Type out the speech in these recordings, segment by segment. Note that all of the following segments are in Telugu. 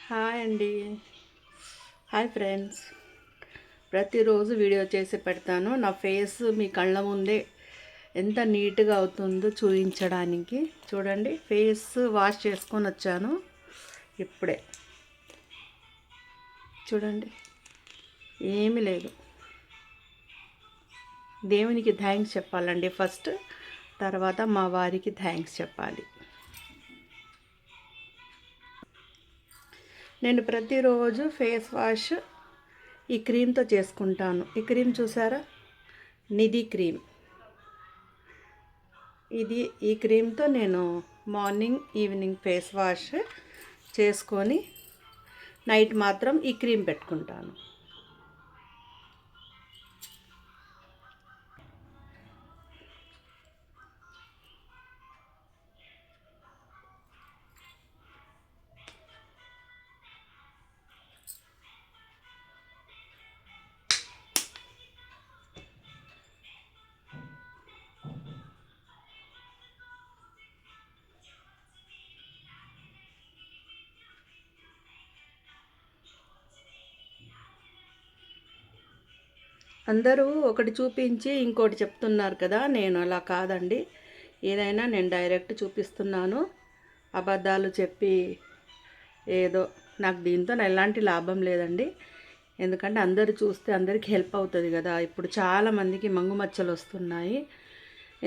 హాయ్ అండి. Hi friends. ప్రతిరోజు వీడియో చేసి పెడతాను. నా ఫేస్ మీ కళ్ళ ముందే ఎంత నీట్గా అవుతుందో చూపించడానికి. చూడండి, ఫేస్ వాష్ చేసుకొని వచ్చాను ఇప్పుడే. చూడండి, ఏమీ లేదు. దేవునికి థ్యాంక్స్ చెప్పాలండి ఫస్ట్, తర్వాత మా వారికి థ్యాంక్స్ చెప్పాలి. నేను ప్రతిరోజు ఫేస్ వాష్ ఈ క్రీమ్తో చేసుకుంటాను. ఈ క్రీమ్ చూసారా, నిధి క్రీమ్. ఈ క్రీమ్తో నేను మార్నింగ్ ఈవినింగ్ ఫేస్ వాష్ చేసుకొని నైట్ మాత్రం ఈ క్రీమ్ పెట్టుకుంటాను. అందరూ ఒకటి చూపించి ఇంకోటి చెప్తున్నారు కదా, నేను అలా కాదండి. ఏదైనా నేను డైరెక్ట్ చూపిస్తున్నాను. అబద్ధాలు చెప్పి ఏదో నాకు దీంతో ఎలాంటి లాభం లేదండి. ఎందుకంటే అందరు చూస్తే అందరికీ హెల్ప్ అవుతుంది కదా. ఇప్పుడు చాలామందికి మంగుమచ్చలు వస్తున్నాయి.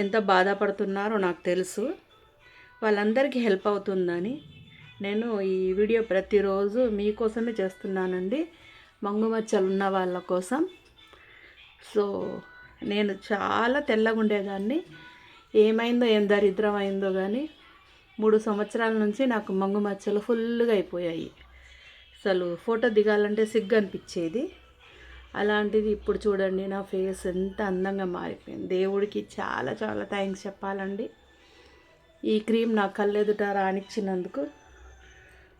ఎంత బాధపడుతున్నారో నాకు తెలుసు. వాళ్ళందరికీ హెల్ప్ అవుతుందని నేను ఈ వీడియో ప్రతిరోజు మీకోసమే చేస్తున్నానండి, మంగుమచ్చలు ఉన్న వాళ్ళ కోసం. సో నేను చాలా తెల్లగా ఉండేదాన్ని. ఏమైందో ఏం దరిద్రం అయిందో కానీ 3 సంవత్సరాల నుంచి నాకు మంగు మచ్చలు ఫుల్గా అయిపోయాయి. అసలు ఫోటో దిగాలంటే సిగ్గు అనిపించేది. అలాంటిది ఇప్పుడు చూడండి, నా ఫేస్ ఎంత అందంగా మారిపోయింది. దేవుడికి చాలా చాలా థ్యాంక్స్ చెప్పాలండి. ఈ క్రీమ్ నా కళ్ళెదుట రానిచ్చినందుకు,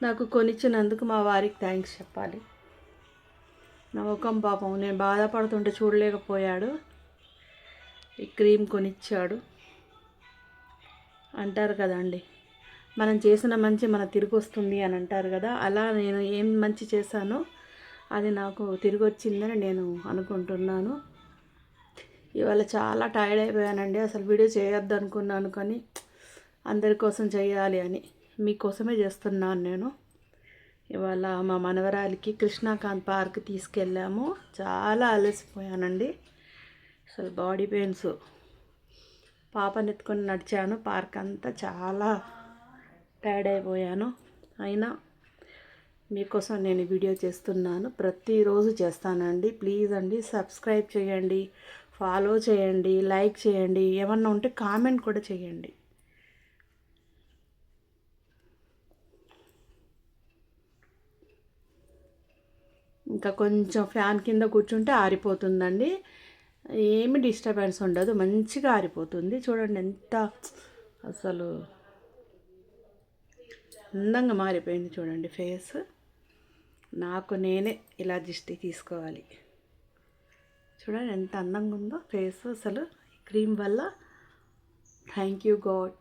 నాకు కొనిచ్చినందుకు మా వారికి థ్యాంక్స్ చెప్పాలి. నా ముఖం పాపం నేను బాధపడుతుంటే చూడలేకపోయాడు. ఈ క్రీమ్ కొనిచ్చాడు. అంటారు కదండి, మనం చేసిన మంచి మన తిరిగి వస్తుంది అని అంటారు కదా. అలా నేను ఏం మంచి చేశానో అది నాకు తిరిగి వచ్చిందని నేను అనుకుంటున్నాను. ఇవాళ చాలా టైర్డ్ అయిపోయానండి. అసలు వీడియో చేయొద్దు అనుకున్నాను, కానీ అందరి కోసం చేయాలి అని మీకోసమే చేస్తున్నాను నేను. ఇవాళ మా మనవరాలికి కృష్ణాకాంత్ పార్క్ తీసుకెళ్ళాము. చాలా అలసిపోయానండి. అసలు బాడీ పెయిన్స్, పాపని ఎత్తుకొని నడిచాను పార్క్ అంతా. చాలా టైర్డ్ అయిపోయాను. అయినా మీకోసం నేను వీడియో చేస్తున్నాను. ప్రతిరోజు చేస్తానండి. ప్లీజ్ అండి, సబ్స్క్రైబ్ చేయండి, ఫాలో చేయండి, లైక్ చేయండి, ఏమన్నా ఉంటే కామెంట్ కూడా చేయండి. ఇంకా కొంచెం ఫ్యాన్ కింద కూర్చుంటే ఆరిపోతుందండి. ఏమి డిస్టర్బెన్స్ ఉండదు, మంచిగా ఆరిపోతుంది. చూడండి ఎంత అసలు అందంగా మారిపోయింది. చూడండి ఫేస్. నాకు నేనే ఇలా దిష్టి తీసుకోవాలి. చూడండి ఎంత అందంగా ఉందో ఫేస్. అసలు క్రీమ్ వల్ల థ్యాంక్ యూ గాడ్.